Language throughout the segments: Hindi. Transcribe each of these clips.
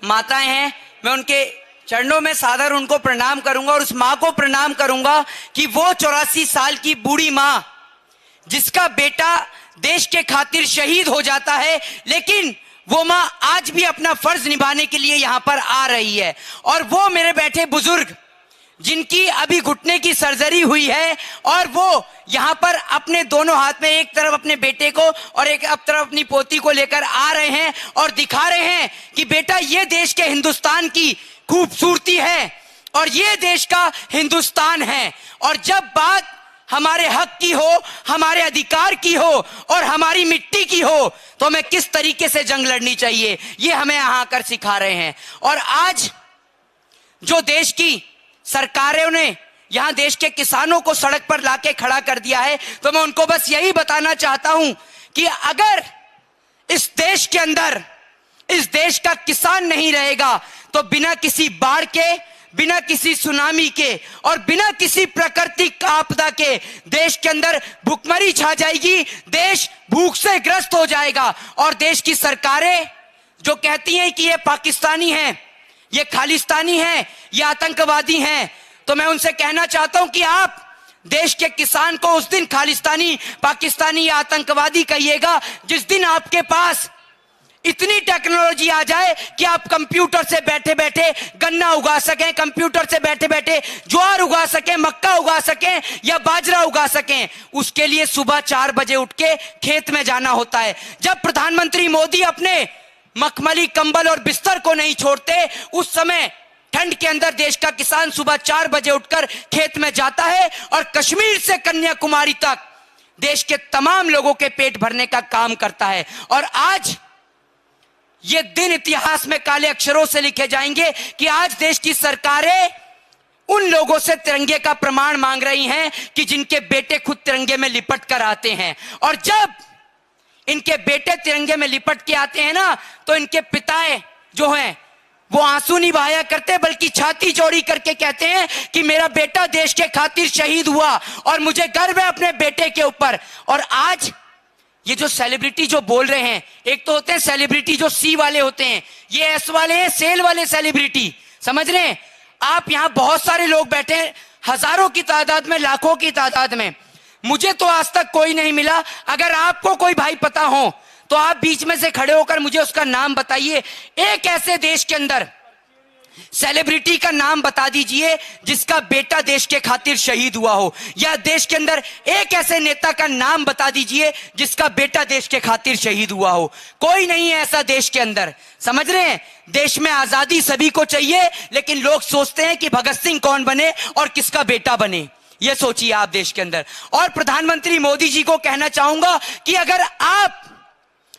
माताएं हैं, मैं उनके चरणों में सादर उनको प्रणाम करूंगा और उस माँ को प्रणाम करूंगा कि वो 84 साल की बूढ़ी माँ जिसका बेटा देश के खातिर शहीद हो जाता है, लेकिन वो माँ आज भी अपना फर्ज निभाने के लिए यहां पर आ रही है। और वो मेरे बैठे बुजुर्ग जिनकी अभी घुटने की सर्जरी हुई है और वो यहां पर अपने दोनों हाथ में एक तरफ अपने बेटे को और एक तरफ अपनी पोती को लेकर आ रहे हैं और दिखा रहे हैं कि बेटा ये देश के हिंदुस्तान की खूबसूरती है और ये देश का हिंदुस्तान है। और जब बात हमारे हक की हो, हमारे अधिकार की हो और हमारी मिट्टी की हो तो हमें किस तरीके से जंग लड़नी चाहिए, ये हमें यहां आकर सिखा रहे हैं। और आज जो देश की सरकारों ने यहां देश के किसानों को सड़क पर लाके खड़ा कर दिया है, तो मैं उनको बस यही बताना चाहता हूं कि अगर इस देश के अंदर इस देश का किसान नहीं रहेगा तो बिना किसी बाढ़ के, बिना किसी सुनामी के और बिना किसी प्राकृतिक आपदा के देश के अंदर भूखमरी छा जाएगी, देश भूख से ग्रस्त हो जाएगा। और देश की सरकारें जो कहती हैं कि ये पाकिस्तानी हैं, ये खालिस्तानी हैं, ये आतंकवादी हैं, तो मैं उनसे कहना चाहता हूं कि आप देश के किसान को उस दिन खालिस्तानी, पाकिस्तानी या आतंकवादी कहिएगा जिस दिन आपके पास इतनी टेक्नोलॉजी आ जाए कि आप कंप्यूटर से बैठे बैठे गन्ना उगा सकें, कंप्यूटर से बैठे बैठे ज्वार उगा सकें, मक्का उगा सकें या बाजरा उगा सकें। उसके लिए सुबह 4 बजे उठ के खेत में जाना होता है। जब प्रधानमंत्री मोदी अपने मखमली कंबल और बिस्तर को नहीं छोड़ते, उस समय ठंड के अंदर देश का किसान सुबह 4 बजे उठकर खेत में जाता है और कश्मीर से कन्याकुमारी तक देश के तमाम लोगों के पेट भरने का काम करता है। और आज ये दिन इतिहास में काले अक्षरों से लिखे जाएंगे कि आज देश की सरकारें उन लोगों से तिरंगे का प्रमाण मांग रही हैं कि जिनके बेटे खुद तिरंगे में लिपट कर आते हैं। और जब इनके बेटे तिरंगे में लिपट के आते हैं ना, तो इनके पिताएं जो हैं वो आंसू नहीं बहाया करते, बल्कि छाती चौड़ी करके कहते हैं कि मेरा बेटा देश के खातिर शहीद हुआ और मुझे गर्व है अपने बेटे के ऊपर। और आज ये जो सेलिब्रिटी जो बोल रहे हैं, एक तो होते हैं सेलिब्रिटी जो सी वाले होते हैं, ये एस वाले हैं, सेल वाले सेलिब्रिटी, समझ रहे हैं आप। यहां बहुत सारे लोग बैठे हैं, हजारों की तादाद में, लाखों की तादाद में। मुझे तो आज तक कोई नहीं मिला। अगर आपको कोई भाई पता हो तो आप बीच में से खड़े होकर मुझे उसका नाम बताइए। एक ऐसे देश के अंदर सेलिब्रिटी का नाम बता दीजिए जिसका बेटा देश के खातिर शहीद हुआ हो, या देश के अंदर एक ऐसे नेता का नाम बता दीजिए जिसका बेटा देश के खातिर शहीद हुआ हो। कोई नहीं है ऐसा देश के अंदर, समझ रहे हैं। देश में आजादी सभी को चाहिए, लेकिन लोग सोचते हैं कि भगत सिंह कौन बने और किसका बेटा बने, ये सोचिए आप देश के अंदर। और प्रधानमंत्री मोदी जी को कहना चाहूंगा कि अगर आप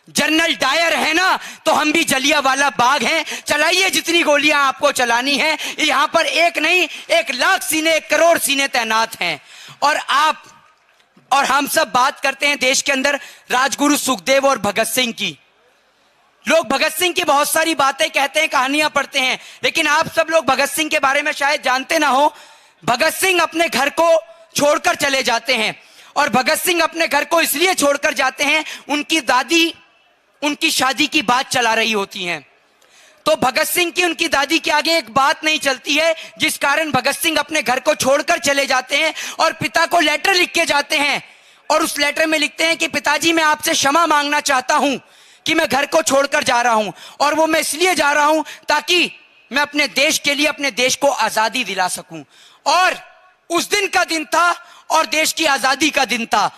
जनरल डायर है ना, तो हम भी जलियांवाला बाग हैं। चलाइए जितनी गोलियां आपको चलानी है, यहां पर एक नहीं 1 लाख सीने, 1 करोड़ सीने तैनात हैं। और आप और हम सब बात करते हैं देश के अंदर राजगुरु सुखदेव और भगत सिंह की। लोग भगत सिंह की बहुत सारी बातें कहते हैं, कहानियां पढ़ते हैं, लेकिन आप सब लोग भगत सिंह के बारे में शायद जानते ना हो। भगत सिंह अपने घर को छोड़कर चले जाते हैं, और भगत सिंह अपने घर को इसलिए छोड़कर जाते हैं, उनकी दादी उनकी शादी की बात चला रही होती हैं। तो भगत सिंह की उनकी दादी के आगे एक बात नहीं चलती है, जिस कारण भगत सिंह अपने घर को छोड़कर चले जाते हैं और पिता को लेटर लिख के जाते हैं। और उस लेटर में लिखते हैं कि पिताजी मैं आपसे क्षमा मांगना चाहता हूं कि मैं घर को छोड़कर जा रहा हूं, और वो मैं इसलिए जा रहा हूं ताकि मैं अपने देश के लिए अपने देश को आजादी दिला सकूं। और उस दिन का दिन था और देश की आजादी का दिन था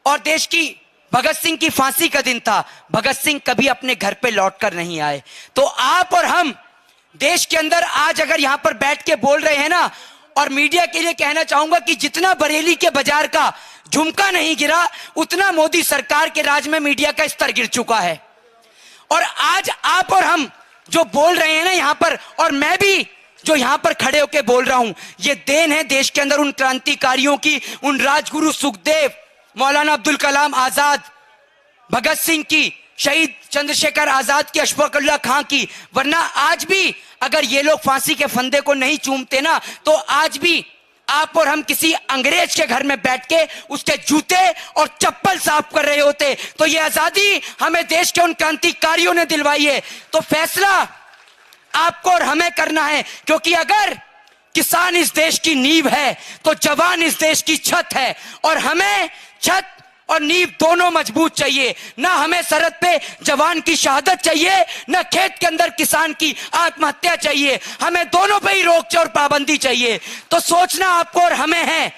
और देश की भगत सिंह की फांसी का दिन था। भगत सिंह कभी अपने घर पे लौटकर नहीं आए। तो आप और हम देश के अंदर आज अगर यहां पर बैठ के बोल रहे हैं ना, और मीडिया के लिए कहना चाहूंगा कि जितना बरेली के बाजार का झुमका नहीं गिरा, उतना मोदी सरकार के राज में मीडिया का स्तर गिर चुका है। और आज आप और हम जो बोल रहे हैं ना यहां पर, और मैं भी जो यहां पर खड़े होकर बोल रहा हूं, ये देन है देश के अंदर उन क्रांतिकारियों की, उन राजगुरु सुखदेव, मौलाना अब्दुल कलाम आजाद, भगत सिंह की, शहीद चंद्रशेखर आजाद की, अशफाकुल्लाह खां की। वरना आज भी अगर ये लोग फांसी के फंदे को नहीं चूमते ना, तो आज भी आप और हम किसी अंग्रेज के घर में बैठ के उसके जूते और चप्पल साफ कर रहे होते। तो ये आजादी हमें देश के उन क्रांतिकारियों ने दिलवाई है। तो फैसला आपको और हमें करना है, क्योंकि अगर किसान इस देश की नींव है तो जवान इस देश की छत है, और हमें छत और नींव दोनों मजबूत चाहिए। ना हमें सरहद पे जवान की शहादत चाहिए, ना खेत के अंदर किसान की आत्महत्या चाहिए। हमें दोनों पे ही रोक और पाबंदी चाहिए। तो सोचना आपको और हमें है,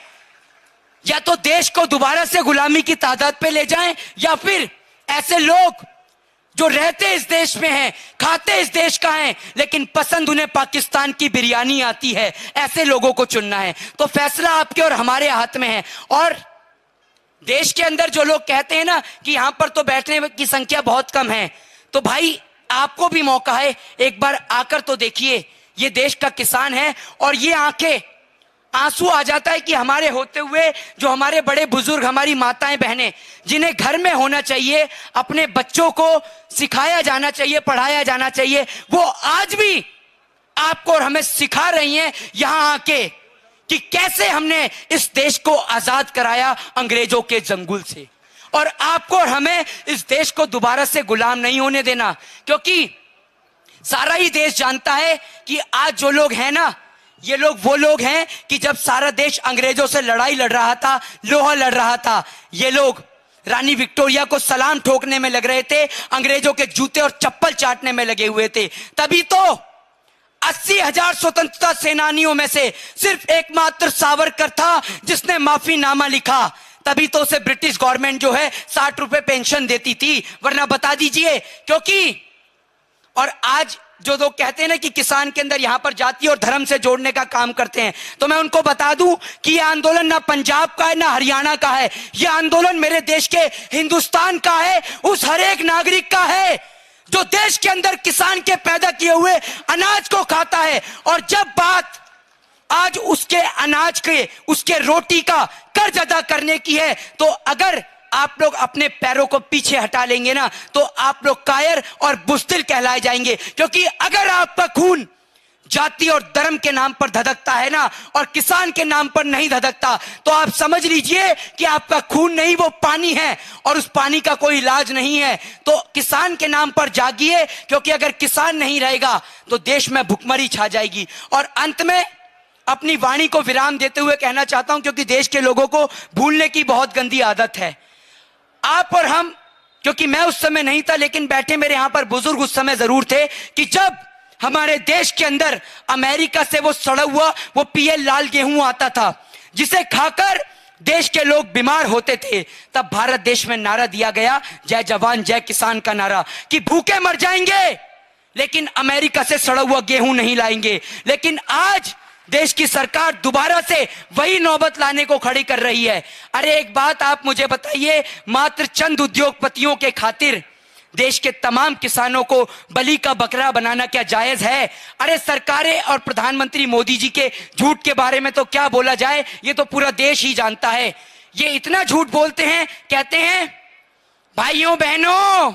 या तो देश को दोबारा से गुलामी की तादाद पे ले जाएं, या फिर ऐसे लोग जो रहते इस देश में हैं, खाते इस देश का हैं, लेकिन पसंद उन्हें पाकिस्तान की बिरयानी आती है, ऐसे लोगों को चुनना है। तो फैसला आपके और हमारे हाथ में है। और देश के अंदर जो लोग कहते हैं ना कि यहां पर तो बैठने की संख्या बहुत कम है, तो भाई आपको भी मौका है, एक बार आकर तो देखिए। ये देश का किसान है, और ये आंखें आंसू आ जाता है कि हमारे होते हुए जो हमारे बड़े बुजुर्ग, हमारी माताएं बहनें, जिन्हें घर में होना चाहिए, अपने बच्चों को सिखाया जाना चाहिए, पढ़ाया जाना चाहिए, वो आज भी आपको और हमें सिखा रही हैं यहां आके कि कैसे हमने इस देश को आजाद कराया अंग्रेजों के जंगल से। और आपको और हमें इस देश को दोबारा से गुलाम नहीं होने देना, क्योंकि सारा ही देश जानता है कि आज जो लोग हैं ना, ये लोग वो लोग हैं कि जब सारा देश अंग्रेजों से लड़ाई लड़ रहा था, लोहा लड़ रहा था, ये लोग रानी विक्टोरिया को सलाम ठोकने में लग रहे थे, अंग्रेजों के जूते और चप्पल चाटने में लगे हुए थे। तभी तो 80,000 स्वतंत्रता सेनानियों में से सिर्फ एकमात्र सावरकर था जिसने माफीनामा लिखा। तभी तो उसे ब्रिटिश गवर्नमेंट जो है 60 रुपए पेंशन देती थी, वरना बता दीजिए। क्योंकि और आज जो लोग कहते हैं ना कि किसान के अंदर यहां पर जाति और धर्म से जोड़ने का काम करते हैं, तो मैं उनको बता दूं कि यह आंदोलन ना पंजाब का है ना हरियाणा का है, यह आंदोलन मेरे देश के हिंदुस्तान का है, उस हर एक नागरिक का है जो देश के अंदर किसान के पैदा किए हुए अनाज को खाता है। और जब बात आज उसके अनाज के, उसके रोटी का कर्ज अदा करने की है, तो अगर आप लोग अपने पैरों को पीछे हटा लेंगे ना, तो आप लोग कायर और बुज़दिल कहलाए जाएंगे। क्योंकि अगर आपका खून जाति और धर्म के नाम पर धधकता है ना, और किसान के नाम पर नहीं धधकता, तो आप समझ लीजिए कि आपका खून नहीं, वो पानी है, और उस पानी का कोई इलाज नहीं है। तो किसान के नाम पर जागिए, क्योंकि अगर किसान नहीं रहेगा तो देश में भुखमरी छा जाएगी। और अंत में अपनी वाणी को विराम देते हुए कहना चाहता हूं, क्योंकि देश के लोगों को भूलने की बहुत गंदी आदत है। आप और हम, क्योंकि मैं उस समय नहीं था, लेकिन बैठे मेरे यहां पर बुजुर्ग उस समय जरूर थे, कि जब हमारे देश के अंदर अमेरिका से वो सड़ा हुआ वो पीएल लाल गेहूं आता था, जिसे खाकर देश के लोग बीमार होते थे, तब भारत देश में नारा दिया गया, जय जवान जय किसान का नारा, कि भूखे मर जाएंगे लेकिन अमेरिका से सड़ा हुआ गेहूं नहीं लाएंगे। लेकिन आज देश की सरकार दोबारा से वही नौबत लाने को खड़ी कर रही है। अरे एक बात आप मुझे बताइए, मात्र चंद उद्योगपतियों के खातिर देश के तमाम किसानों को बलि का बकरा बनाना क्या जायज है? अरे सरकारें और प्रधानमंत्री मोदी जी के झूठ के बारे में तो क्या बोला जाए, ये तो पूरा देश ही जानता है। ये इतना झूठ बोलते हैं, कहते हैं भाइयों बहनों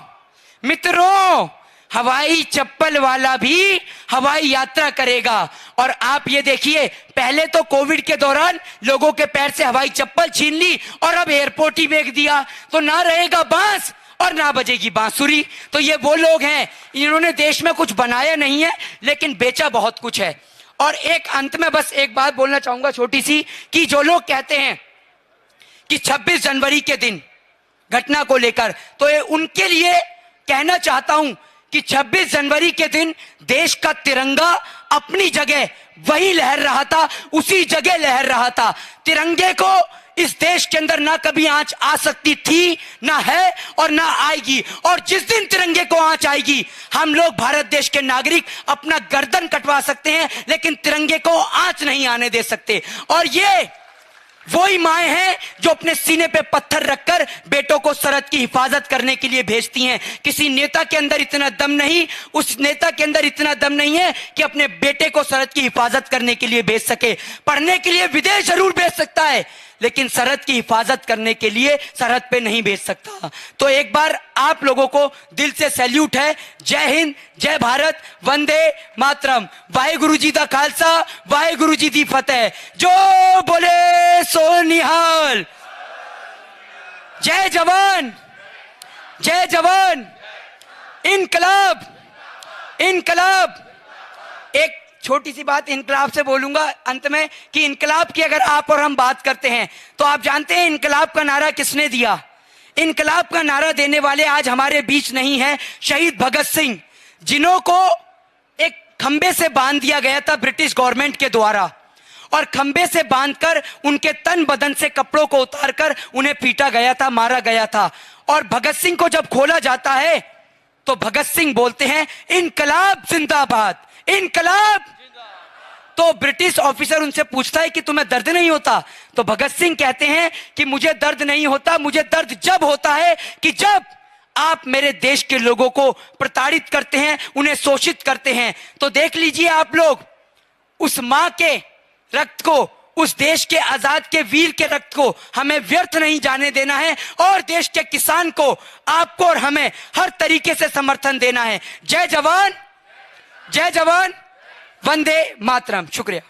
मित्रों, हवाई चप्पल वाला भी हवाई यात्रा करेगा। और आप ये देखिए, पहले तो कोविड के दौरान लोगों के पैर से हवाई चप्पल छीन ली, और अब एयरपोर्ट ही बेच दिया, तो ना रहेगा बांस और ना बजेगी बांसुरी। तो ये वो लोग हैं, इन्होंने देश में कुछ बनाया नहीं है, लेकिन बेचा बहुत कुछ है। और एक अंत में बस एक बात बोलना चाहूंगा छोटी सी, कि जो लोग कहते हैं कि 26 जनवरी के दिन घटना को लेकर, तो ये उनके लिए कहना चाहता हूं कि 26 जनवरी के दिन देश का तिरंगा अपनी जगह वही लहर रहा था, उसी जगह लहर रहा था। तिरंगे को इस देश के अंदर ना कभी आंच आ सकती थी, ना है और ना आएगी। और जिस दिन तिरंगे को आंच आएगी, हम लोग भारत देश के नागरिक अपना गर्दन कटवा सकते हैं, लेकिन तिरंगे को आंच नहीं आने दे सकते। और ये वही माएं हैं जो अपने सीने पे पत्थर रखकर बेटों को सरहद की हिफाजत करने के लिए भेजती हैं। किसी नेता के अंदर इतना दम नहीं, उस नेता के अंदर इतना दम नहीं है कि अपने बेटे को सरहद की हिफाजत करने के लिए भेज सके। पढ़ने के लिए विदेश जरूर भेज सकता है, लेकिन सरहद की हिफाजत करने के लिए सरहद पे नहीं भेज सकता। तो एक बार आप लोगों को दिल से सैल्यूट है। जय हिंद, जय भारत, वंदे मातरम। वाहेगुरु जी दा खालसा, वाहेगुरु जी दी फतेह। जो बोले सो निहाल। जय जवान, जय जवान। इनकलाब, इनकलाब, एक छोटी सी बात इनकलाब से बोलूंगा अंत में कि इनकलाब की अगर आप और हम बात करते हैं तो आप जानते हैं इनकलाब का नारा किसने दिया? इनकलाब का नारा देने वाले आज हमारे बीच नहीं है। शहीद भगत सिंह, जिन्हों को एक खंबे से बांध दिया गया था ब्रिटिश गवर्नमेंट के द्वारा, और खंबे से बांधकर उनके तन बदन से कपड़ों को उतारकर उन्हें पीटा गया था, मारा गया था। और भगत सिंह को जब खोला जाता है तो भगत सिंह बोलते हैं इनकलाब जिंदाबाद, इनकलाब। तो ब्रिटिश ऑफिसर उनसे पूछता है कि तुम्हें दर्द नहीं होता? तो भगत सिंह कहते हैं कि मुझे दर्द नहीं होता, मुझे दर्द जब होता है कि जब आप मेरे देश के लोगों को प्रताड़ित करते हैं, उन्हें शोषित करते हैं। तो देख लीजिए आप लोग, उस मां के रक्त को, उस देश के आजाद के वीर के रक्त को हमें व्यर्थ नहीं जाने देना है, और देश के किसान को, आपको और हमें हर तरीके से समर्थन देना है। जय जवान, जय जवान, वंदे मातरम। शुक्रिया।